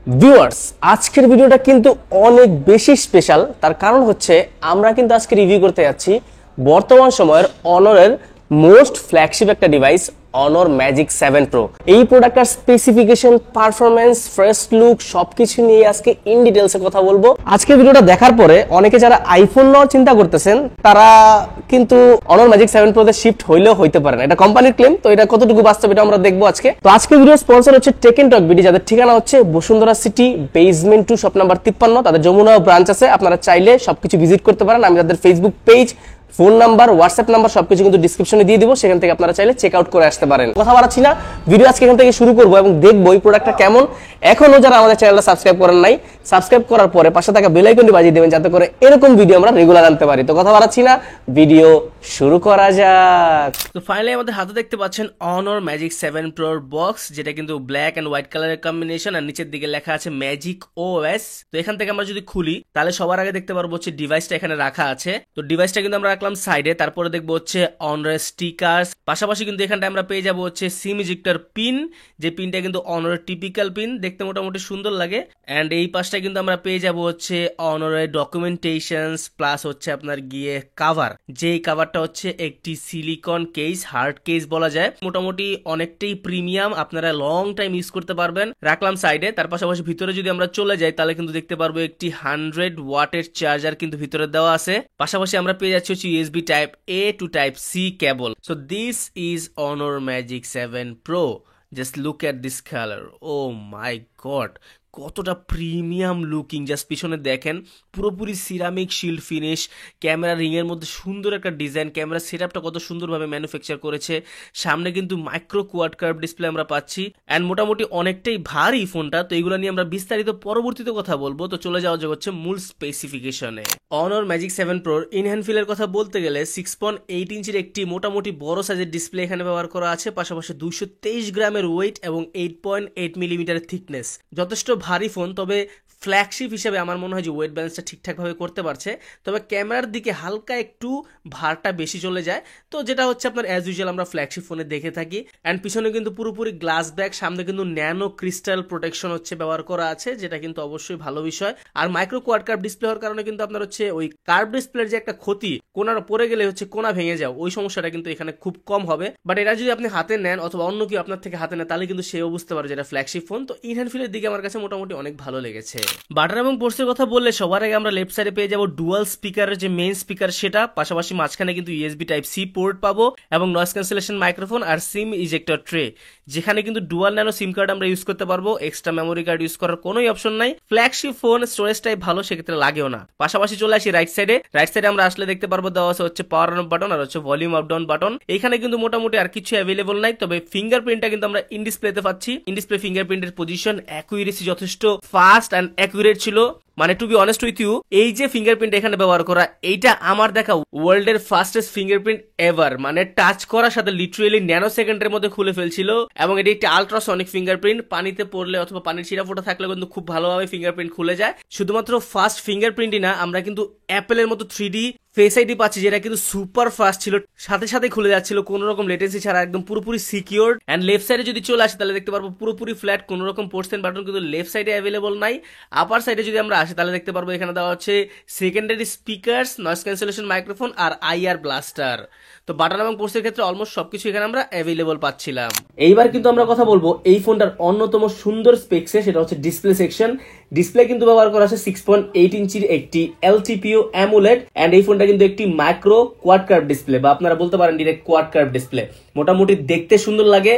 Viewers, আজকের ভিডিওটা কিন্তু অনেক বেশি স্পেশাল। তার কারণ হচ্ছে আমরা কিন্তু আজকে রিভিউ করতে যাচ্ছি বর্তমান সময়ের অনরের মোস্ট ফ্ল্যাগশিপ একটা ডিভাইস, অনর ম্যাজিক 7 প্রো। এই প্রোডাক্টটার স্পেসিফিকেশন, পারফরম্যান্স, ফার্স্ট লুক সবকিছু নিয়ে আজকে ইন ডিটেলসে কথা বলবো। আজকে ভিডিওটা দেখার পরে অনেকে যারা আইফোন নেওয়ার চিন্তা করতেছেন তারা কিন্তু অনর ম্যাজিক 7 প্রো তে শিফট হইলেও হইতে পারে না, এটা কোম্পানির ক্লেম। তো এটা কতটুকু বাস্তব এটা আমরা দেখবো আজকে। তো আজকে ভিডিও স্পন্সর হচ্ছে টেক এন্ড টক বিডি, যাদের ঠিকানা হচ্ছে Bashundhara city basement 2 shop number 53। তাদের যমুনা ব্রাঞ্চ আছে, আপনারা চাইলে সবকিছু ভিজিট করতে পারেন। আমি তাদের Facebook page, phone number, WhatsApp number সবকিছু কিন্তু ডিসক্রিপশনে দিয়ে দিব, সেখান থেকে আপনারা চাইলে চেক আউট করে আসতে পারেন। কথা বাড়াচ্ছি না, ভিডিও আজকে এখান থেকে শুরু করবো এবং দেখবো এই প্রোডাক্টটা কেমন। এখনো যারা আমাদের চ্যানেলটা সাবস্ক্রাইব করেন নাই, সাবস্ক্রাইব করার পরে পাশে থাকা বেল আইকনটি বাজিয়ে দিবেন, যাতে করে এরকম ভিডিও আমরা রেগুলার আনতে পারি। তো কথা বাড়াচ্ছি না, ভিডিও শুরু করা যাক। তো ফাইনালি আমাদের হাতে দেখতে পাচ্ছেন অনর ম্যাজিক 7 প্রোর বক্স, যেটা কিন্তু ব্ল্যাক এন্ড হোয়াইট কালারের কম্বিনেশন, আর নিচের দিকে লেখা আছে ম্যাজিক ওএস। তো এখান থেকে আমরা যদি খুলি তাহলে সবার আগে দেখতে পারবো হচ্ছে ডিভাইসটা এখানে রাখা আছে। তো ডিভাইসটা কিন্তু আমরা রাখলাম সাইডে, তারপরে দেখবো হচ্ছে অনরের স্টিকার্স, পাশাপাশি কিন্তু এখানটা আমরা পেয়ে যাবো হচ্ছে সিম ইজেক্টর পিন, যে পিনটা কিন্তু অনরের টিপিক্যাল পিন, দেখতে মোটামুটি সুন্দর লাগে। এন্ড এই পাশটা কিন্তু আমরা পেয়ে যাবো হচ্ছে অনরের ডকুমেন্টেশনস প্লাস হচ্ছে আপনার গিয়ে কাভার, যেই কাভারটা হচ্ছে একটি সিলিকন কেস, হার্ড কেস বলা যায়, মোটামুটি অনেকটাই প্রিমিয়াম, আপনারা লং টাইম ইউজ করতে পারবেন। রাখলাম সাইডে। তার পাশাপাশি ভিতরে যদি আমরা চলে যাই তাহলে কিন্তু দেখতে পারবো একটি 100 ওয়াটের চার্জার কিন্তু ভিতরে দেওয়া আছে। পাশাপাশি আমরা পেয়ে যাচ্ছি হচ্ছে USB type A to type C cable. So this is Honor Magic 7 Pro. Just look at this color. Oh my god. কতটা প্রিমিয়াম লুকিং, জাস্ট পিছনে দেখেন পুরোপুরি ceramic shield finish, camera ring এর মধ্যে সুন্দর একটা ডিজাইন, ক্যামেরা সেটআপটা কত সুন্দরভাবে ম্যানুফ্যাকচার করেছে। সামনে কিন্তু মাইক্রো কোয়াড কার্ভ ডিসপ্লে আমরা পাচ্ছি, এন্ড মোটামুটি অনেকটাই ভারী ফোনটা। তো এগুলো নিয়ে আমরা বিস্তারিত পরবর্তীতে কথা বলবো। তো চলে যাওয়া যাক হচ্ছে মূল স্পেসিফিকেশনে। অনর ম্যাজিক 7 প্রোর ইনহ্যান্ড ফিলের কথা বলতে গেলে 6.8 ইঞ্চির একটি মোটামুটি বড় সাইজের ডিসপ্লে এখানে ব্যবহার করা আছে, পাশাপাশি 223 গ্রামের ওয়েট এবং 8.8 মিলিমিটারের থিকনেস। যথেষ্ট ভারী ফোন, তবে ফ্ল্যাগশিপ হিসেবে আমার মনে হয় যে ওয়েট ব্যালেন্সটা ঠিকঠাকভাবে করতে পারছে। তবে ক্যামেরার দিকে হালকা একটু ভারটা বেশি চলে যায়, তো যেটা হচ্ছে আপনার অ্যাজ ইউজুয়াল আমরা ফ্ল্যাগশিপ ফোনে দেখে থাকি। অ্যান্ড পিছনে কিন্তু পুরোপুরি গ্লাস ব্যাক, সামনে কিন্তু ন্যানো ক্রিস্টাল প্রোটেকশন হচ্ছে ব্যবহার করা আছে, যেটা কিন্তু অবশ্যই ভালো বিষয়। আর মাইক্রো কোয়াড কার্ভ ডিসপ্লে হওয়ার কারণে কিন্তু আপনার হচ্ছে ওই কার্ভ ডিসপ্লের যে একটা ক্ষতি, কোনার পরে গেলে হচ্ছে কোনা ভেঙে যাও, ওই সমস্যাটা কিন্তু এখানে খুব কম হবে। বাট এটা যদি আপনি হাতে নেন অথবা অন্য কেউ আপনার থেকে হাতে নেয় তাহলে কিন্তু সেও বুঝতে পারে যেটা ফ্ল্যাগশিপ ফোন। তো ইনহ্যান্ড ফিলের দিকে আমার কাছে মোটামুটি অনেক ভালো লেগেছে। বাটন এবং পোর্টসের কথা বললে সবার আগে আমরা লেফট সাইডে পেয়ে যাবো ডুয়াল স্পিকারের যে মেইন স্পিকার সেটা, পাশাপাশি মাঝখানে কিন্তু ইউএসবি টাইপ সি পোর্ট পাবো এবং নয়েজ ক্যান্সেলেশন মাইক্রোফোন আর সিম ইজেক্টর ট্রে, যেখানে কিন্তু ডুয়াল ন্যানো সিম কার্ড আমরা ইউজ করতে পারবো। এক্সট্রা মেমোরি কার্ড ইউজ করার কোনোই অপশন নাই। ফ্ল্যাগশিপ ফোন স্টোরেজ টাইপ ভালো, সেক্ষেত্রে লাগেও না। পাশাপাশি চলে আসি রাইট সাইডে। রাইট সাইডে আমরা আসলে দেখতে পারবো দেওয়া আছে হচ্ছে পাওয়ার অন অফ বাটন আর হচ্ছে ভলিউম আপ ডাউন বাটন। এখানে কিন্তু মোটামুটি আর কিছু অ্যাভেলেবল নাই, তবে ফিঙ্গারপ্রিন্টটা কিন্তু আমরা ইন ডিসপ্লেতে পাচ্ছি। ইন ডিসপ্লে ফিঙ্গারপ্রিন্টের পজিশন অ্যাকুরেসি যথেষ্ট ফাস্ট অ্যান্ড অ্যাকুরেট ছিল। মানে to be honest with you, এই যে ফিঙ্গারপ্রিন্ট এখানে ব্যবহার করা, এইটা আমার দেখা ওয়ার্ল্ড এর ফাস্টেস্ট ফিঙ্গারপ্রিন্ট এভার। মানে টাচ করার সাথে লিটারেলি ন্যানো সেকেন্ডের মধ্যে খুলে ফেলছিল, এবং এটি একটি আলট্রাসনিক ফিঙ্গারপ্রিন্ট। পানিতে পড়লে অথবা পানির ছিটা ফোটা থাকলে কিন্তু খুব ভালোভাবে ফিঙ্গারপ্রিন্ট খুলে যায়। শুধুমাত্র ফাস্ট ফিঙ্গারপ্রিন্টই না, আমরা কিন্তু অ্যাপেলের মতো 3D ফেস আইডি পাচ্ছি, যেটা কিন্তু সুপার ফাস্ট ছিল, সাথে সাথে খুলে যাচ্ছিল কোনো রকম লেটেন্সি ছাড়া, একদম পুরোপুরি সিকিউর। এন্ড লেফট সাইডে যদি চলে আসে তাহলে দেখতে পারবো পুরোপুরি ফ্ল্যাট, কোনো রকম পোর্টস এন্ড বাটন কিন্তু লেফট সাইডে অ্যাভেলেবল নাই। আপার সাইডে যদি আমরা আসি তাহলে দেখতে পারবো এখানে দেওয়া হচ্ছে secondary speakers, noise cancellation microphone আর আইআর ব্লাস্টার। তো বাটন এবং পোর্টসের ক্ষেত্রে অলমোস্ট সবকিছু এখানে আমরা অ্যাভেলেবল পাচ্ছিলাম। এইবার কিন্তু আমরা কথা বলবো এই ফোনটার অন্যতম সুন্দর স্পেক্সে, সেটা হচ্ছে ডিসপ্লে সেকশন। ডিসপ্লে কিন্তু ব্যবহার করা আছে 6.8 ইঞ্চির একটি LTPO AMOLED, এন্ড এই ফোনটা কিন্তু একটি মাইক্রো কোয়াড কার্ভ ডিসপ্লে, বা আপনারা বলতে পারেন ডিরেক্ট কোয়াড কার্ভ ডিসপ্লে। মোটামুটি দেখতে সুন্দর লাগে,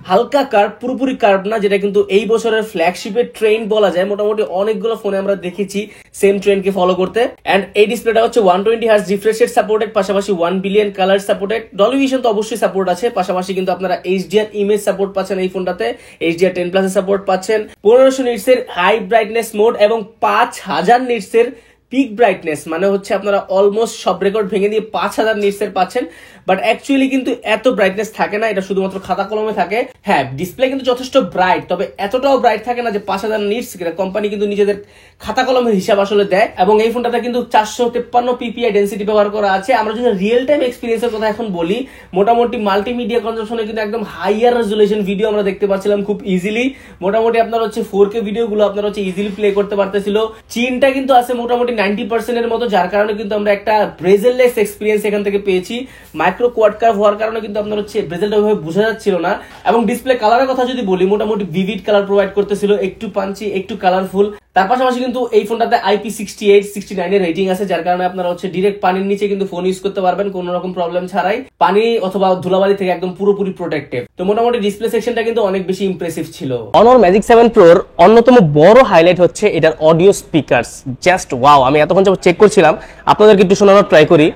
হালকা কার্ভ, পুরোপুরি কার্ভ না, যেটা কিন্তু এই বছরের ফ্ল্যাগশিপের ট্রেন্ড বলা যায়। মোটামুটি অনেকগুলো ফোনে আমরা দেখেছি সেম ট্রেন্ডকে ফলো করতে। এন্ড এই ডিসপ্লেটা হচ্ছে 120 হার্জ রিফ্রেশ রেট সাপোর্টেড, পাশাপাশি 1 billion colour supported. Dolby vision তো অবশ্যই সাপোর্ট আছে, পাশাপাশি কিন্তু আপনারা HDR ইমেজ সাপোর্ট পাচ্ছেন এই ফোনটাতে, HDR 10+ এর সাপোর্ট পাচ্ছেন, 1500 নিটস এর হাই ব্রাইটনেস মোড এবং 5000 নিটস এর পিক ব্রাইটনেস মানে হচ্ছে আপনারা অলমোস্ট সব রেকর্ড ভেঙে দিয়ে 5000 নিটসের পাচ্ছেন, বাট অ্যাকচুয়ালি কিন্তু এত ব্রাইটনেস থাকে না, এটা শুধুমাত্র খাতা কলমে থাকে। হ্যাঁ, ডিসপ্লে কিন্তু যথেষ্ট ব্রাইট, তবে এতটাও ব্রাইট থাকে না যে 5000 নিটস, কোম্পানি কিন্তু নিজেদের খাতা কলমের হিসাব আসলে দেয়। এবং এই ফোনটাতে কিন্তু 453 পিপিআই ডেনসিটি ব্যবহার করা আছে। আমরা যদি রিয়েল টাইম এক্সপিরিয়েন্সের কথা এখন বলি, মোটামুটি মাল্টিমিডিয়া কনজাম্পশনে কিন্তু একদম হাইয়ার রেজুলেশন ভিডিও আমরা দেখতে পাচ্ছিলাম খুব ইজিলি। মোটামুটি আপনার হচ্ছে 4K ভিডিওগুলো আপনার হচ্ছে ইজিলি প্লে করতে পারতেছিল। চিনটা কিন্তু আছে মোটামুটি 90% এর মতো, যার কারণে কিন্তু আমরা একটা ব্রেজেললেস এক্সপিরিয়েন্স এখান থেকে পেয়েছি। মাইক্রো কোয়াড কার্ভ হওয়ার কারণে কিন্তু আপনার হচ্ছে ব্রেজেলটা ওইভাবে বোঝা যাচ্ছিল না। এবং ডিসপ্লে কালারের কথা যদি বলি, মোটামুটি ভিভিড কালার প্রোভাইড করতেছিল, একটু পাঞ্চি, একটু কালারফুল। তার পাশাপাশি কিন্তু এই ফোনটাতে IP68 69 এর রেটিং আছে, যার কারণে আপনারা হচ্ছে ডিরেক্ট পানির নিচে কিন্তু ফোন ইউজ করতে পারবেন কোনো রকম প্রবলেম ছাড়াই, পানি অথবা ধুলাবালি থেকে একদম পুরোপুরি প্রোটেক্টেড। তো মোটামুটি ডিসপ্লে সেকশনটা কিন্তু অনেক বেশি ইমপ্রেসিভ ছিল। Honor Magic 7 Pro এর অন্যতম বড় হাইলাইট হচ্ছে এটার অডিও স্পিকারস। জাস্ট ওয়াও, আমি এতক্ষণ যাবত চেক করছিলাম, আপনাদেরকে একটু শোনানোর ট্রাই করি।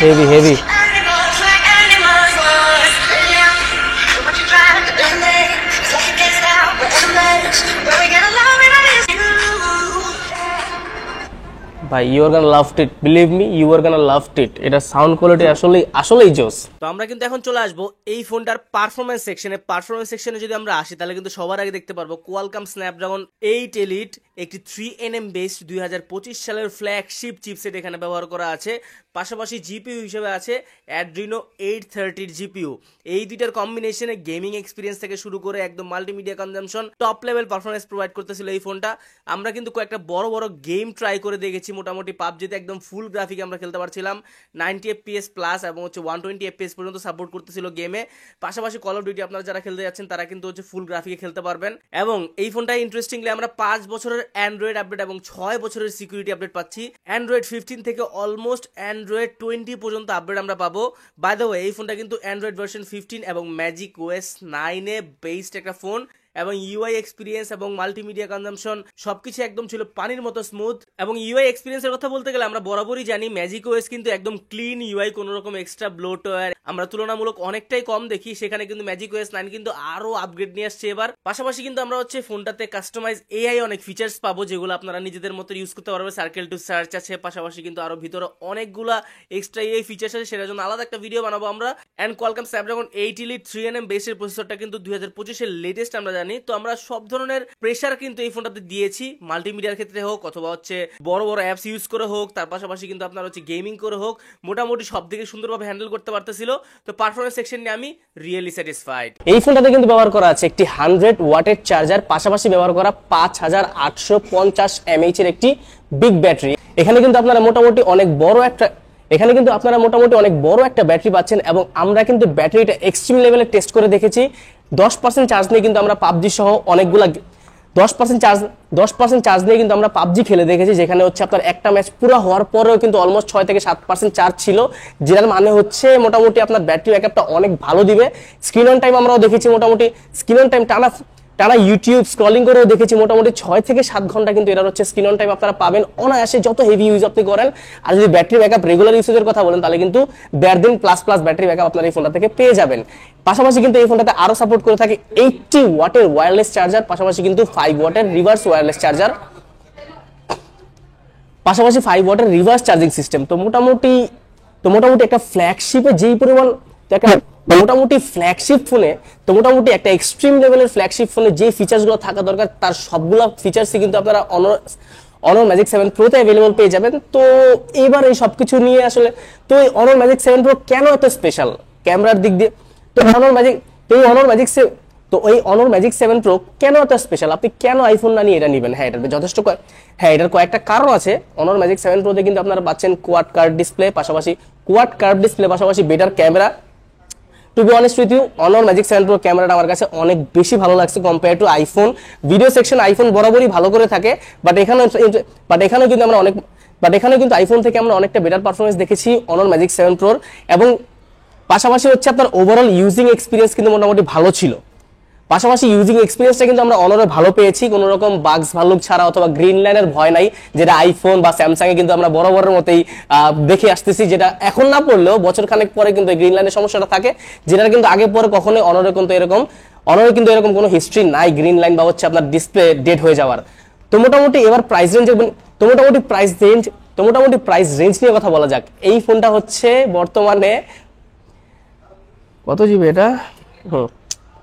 Heavy heavy. ভাই, you are gonna love it, believe me, you are gonna love it. এটা সাউন্ড কোয়ালিটি আসলেই জোস। তো আমরা কিন্তু এখন চলে আসবো এই ফোনটার পারফরম্যান্স সেকশনে। পারফরম্যান্স সেকশনে যদি আমরা আসি, তাহলে কিন্তু সবার আগে দেখতে পারবো কোয়ালকম স্ন্যাপড্রাগন 8 এলিট, একটি 3nm বেসড 2025 সালের ফ্ল্যাগশিপ চিপসেট এখানে ব্যবহার করা আছে। পাশাপাশি জিপিইউ হিসেবে আছে অ্যাড্রিনো 830 জিপিইউ। এই দুইটার কম্বিনেশনে গেমিং এক্সপিরিয়েন্স থেকে শুরু করে একদম multimedia consumption top level performance provide করতেছিল এই ফোনটা। আমরা কিন্তু কয়েকটা বড় বড় গেম ট্রাই করে দেখেছি। মোটামুটি পাবজিতে একদম ফুল গ্রাফিক আমরা খেলতে পারছিলাম, 90 FPS প্লাস এবং হচ্ছে 120 FPS পর্যন্ত সাপোর্ট করতেছিল গেমে। পাশাপাশি কল অফ ডিউটি আপনারা যারা খেলতে যাচ্ছেন তারা কিন্তু হচ্ছে ফুল গ্রাফিকে খেলতে পারবেন। এবং এই ফোনটা ইন্টারেস্টিংলি আমরা 5 বছরের অ্যান্ড্রয়েড আপডেট এবং 6 বছরের সিকিউরিটি আপডেট পাচ্ছি। অ্যান্ড্রয়েড 15 থেকে অলমোস্ট অ্যান্ড্রয়েড 20 পর্যন্ত আপডেট আমরা পাবো। বাই দ্য ওয়ে, এই ফোনটা কিন্তু অ্যান্ড্রয়েড ভার্সন 15 এবং ম্যাজিক ওএস 9 এ বেসড একটা ফোন, এবং ইউআই এক্সপিরিয়েন্স এবং মাল্টিমিডিয়া কনজাম্পশন সবকিছু একদম ছিল পানির মতো স্মুথ। এবং ইউআই এক্সপিরিয়েন্সের কথা বলতে গেলে আমরা বরাবরই জানি ম্যাজিক ওএস কিন্তু একদম ক্লিন ইউআই, কোনো রকম এক্সট্রা ব্লোটওয়্যার আমরা তুলনামূলক অনেকটাই কম দেখি। সেখানে কিন্তু ম্যাজিক ওএস 9 কিন্তু আরো আপগ্রেড নিয়ে আসছে এবার। পাশাপাশি কিন্তু আমরা হচ্ছে ফোনটাতে কাস্টমাইজ এআই অনেক ফিচার্স পাবো, যেগুলো আপনারা নিজেদের মতো ইউজ করতে পারবেন। সার্কেল টু সার্চ আছে, পাশাপাশি কিন্তু আরো ভিতরে অনেকগুলা এক্সট্রা এআই ফিচার্স আছে, সেটার জন্য আলাদা একটা ভিডিও বানাবো আমরা। And Qualcomm Snapdragon 8 elite 3nm বেসের প্রসেসরটা কিন্তু 2025 এর লেটেস্ট আমরা জানি। তো আমরা সব ধরনের প্রেসার কিন্তু এই ফোনটাতে দিয়েছি, মাল্টিমিডিয়ার ক্ষেত্রে হোক অথবা হচ্ছে বড় বড় অ্যাপস ইউজ করে হোক, তার পাশাপাশি কিন্তু আপনার হচ্ছে গেমিং করে হোক, মোটামুটি সব দিকে সুন্দরভাবে হ্যান্ডেল করতে পারতেছিল। তো পারফরম্যান্স সেকশন নিয়ে আমি রিয়েলি স্যাটিসফাইড। এই ফোনটাতে কিন্তু ব্যবহার করা আছে একটি 100 ওয়াটের চার্জার, পাশাপাশি ব্যবহার করা 5850 mAh এর একটি বিগ ব্যাটারি। এখানে কিন্তু আপনারা মোটামুটি অনেক বড় একটা ব্যাটারি পাচ্ছেন। এবং আমরা কিন্তু ব্যাটারিটা এক্সট্রিম লেভেলে টেস্ট করে দেখেছি। 10% চার্জ নিয়ে কিন্তু আমরা পাবজি সহ অনেকগুলা 10% চার্জ নিয়ে কিন্তু আমরা পাবজি খেলে দেখেছি, যেখানে হচ্ছে আপনার একটা ম্যাচ পুরো হওয়ার পরেও কিন্তু অলমোস্ট 6 থেকে 7% চার্জ ছিল, যেটার মানে হচ্ছে মোটামুটি আপনার ব্যাটারি ব্যাকআপটা অনেক ভালো দিবে। স্ক্রিন অন টাইম আমরাও দেখেছি, মোটামুটি স্ক্রিন অন টাইম টানা ইউটিউব স্ক্রলিং করেও দেখেছি মোটামুটি 6 থেকে 7 ঘন্টা কিন্তু এটার হচ্ছে স্ক্রিন অন টাইম আপনারা পাবেন অনায়াসে, যত হেভি ইউজ আপনি করেন। আর যদি ব্যাটারি ব্যাকআপ রেগুলার ইউজের কথা বলেন, তাহলে কিন্তু 1.5 দিন প্লাস ব্যাটারি ব্যাকআপ আপনার এই ফোনটা থেকে পেয়ে যাবেন। পাশাপাশি কিন্তু এই ফোনটাতে আরো সাপোর্ট করে থাকে 80 ওয়াটের ওয়্যারলেস চার্জার, পাশাপাশি কিন্তু 5 ওয়াটের রিভার্স ওয়্যারলেস চার্জার, পাশাপাশি 5 ওয়াটের রিভার্স চার্জিং সিস্টেম। তো মোটামুটি একটা ফ্ল্যাগশিপে যেই পরিমাণ মোটামুটি একটা এক্সট্রিম লেভেলের ফ্ল্যাগশিপ ফোনে যে ফিচার্সগুলো থাকা দরকার, তার সবগুলো ফিচার্সই কিন্তু আপনারা Honor Magic 7 Pro তে अवेलेबल পেয়ে যাবেন। তো এবার এই সবকিছু নিয়ে আসলে তো এই Honor Magic 7 Pro কেন এত স্পেশাল ক্যামেরার দিক দিয়ে, তো Honor Magic 7 Pro কেন এত স্পেশাল, আপনি কেন আইফোন না নিয়ে এটা নেবেন? এটার কয়েকটা কারণ আছে। Honor Magic 7 Pro তে কিন্তু আপনারা পাচ্ছেন কোয়াড কার্ভ ডিসপ্লে, পাশাপাশি better camera. To be honest with you, Honor Magic 7 Pro ক্যামেরাটা আমার কাছে অনেক বেশি ভালো লাগছে compare to iPhone. Video section iPhone বরাবরই ভালো করে থাকে, বাট এখানেও কিন্তু আইফোন থেকে আমরা অনেকটা বেটার পারফরমেন্স দেখেছি Honor Magic 7 Pro। এবং পাশাপাশি হচ্ছে আপনার ওভারঅল ইউজিং এক্সপিরিয়েন্স কিন্তু মোটামুটি ভালো ছিল। পাশাপাশি ইউজিং এক্সপিরিয়েন্সটা কিন্তু আমরা অনরে ভালো পেয়েছি, কোনো রকম বাগস ভালুক ছাড়া অথবা গ্রিন লাইনের ভয় নাই, যেটা আইফোন বা স্যামসাং এ কিন্তু আমরা বরাবরের মতোই দেখে আসতেছি, যেটা এখন না পড়লেও বছর খানেক পরে কিন্তু গ্রিন লাইনের সমস্যাটা থাকে, যেটা কিন্তু আগে পরে কখনোই অনরে কিন্তু এরকম কোনো হিস্ট্রি নাই গ্রিন লাইন বা হচ্ছে আপনার ডিসপ্লে ডেড হয়ে যাওয়ার। তো তো মোটামুটি এবার প্রাইস রেঞ্জ প্রাইস রেঞ্জ নিয়ে কথা বলা যাক। এই ফোনটা হচ্ছে বর্তমানে কত জিবি এটা,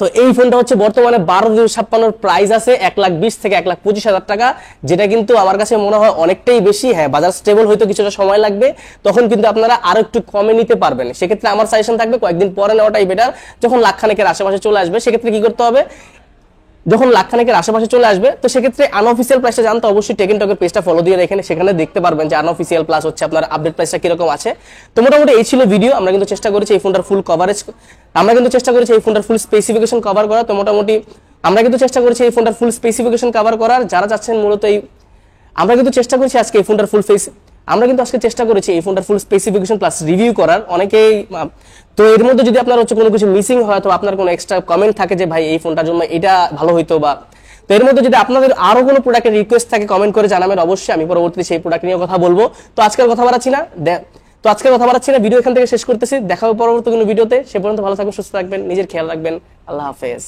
তো এই ফোনটা হচ্ছে বর্তমানে 12/256 প্রাইস আছে 1,20,000 থেকে 1,25,000 টাকা, যেটা কিন্তু আমার কাছে মনে হয় অনেকটাই বেশি। হ্যাঁ, বাজার স্টেবল হয়তো কিছুটা সময় লাগবে, তখন কিন্তু আপনারা আরো একটু কমে নিতে পারবেন। সেক্ষেত্রে আমার সাজেশন থাকবে কয়েকদিন পরে নেওয়াটাই বেটার। যখন লাখখানেকের আশেপাশে চলে আসবে সেক্ষেত্রে কি করতে হবে, যখন লাখখানেকের আশেপাশে চলে আসবে তো সেক্ষেত্রে আনঅফিসিয়াল প্রাইসটা জানতে অবশ্যই টেক এন্ড টকের পেজটা ফলো দিয়ে রেখে সেখানে দেখতে পারবেন যে আনঅফিসিয়াল প্লাস হচ্ছে আপনার আপডেট প্রাইসটা কিরকম আছে। তো মোটামুটি এই ছিল ভিডিও। আমরা কিন্তু চেষ্টা করেছি এই ফোনটার ফুল স্পেসিফিকেশন কভার করার। তো মোটামুটি আমরা কিন্তু চেষ্টা করেছি এই ফোনটার ফুল স্পেসিফিকেশন কভার করার। যারা চাচ্ছেন মূলত আমরা কিন্তু চেষ্টা করেছি আজকে এই ফোনটার ফুল স্পেসিফিকেশন প্লাস রিভিউ করার। অনেকেই তো এর মধ্যে যদি আপনার হচ্ছে কোনো কিছু মিসিং হয়, তো আপনার কোনো এক্সট্রা কমেন্ট থাকে যে ভাই এই ফোনটার জন্য এটা ভালো হইতো, বা তো এর মধ্যে যদি আপনাদের আরো কোনো প্রোডাক্টের রিকোয়েস্ট থাকে কমেন্ট করে জানাবেন, অবশ্যই আমি পরবর্তীতে সেই প্রোডাক্ট নিয়ে কথা বলবো। তো আজকের কথা বাড়াচ্ছি না, ভিডিও এখান থেকে শেষ করতেছি। দেখা হবে পরবর্তী কোনো ভিডিওতে। সে পর্যন্ত ভালো থাকবেন, সুস্থ থাকবেন, নিজের খেয়াল রাখবেন। আল্লাহ হাফেজ।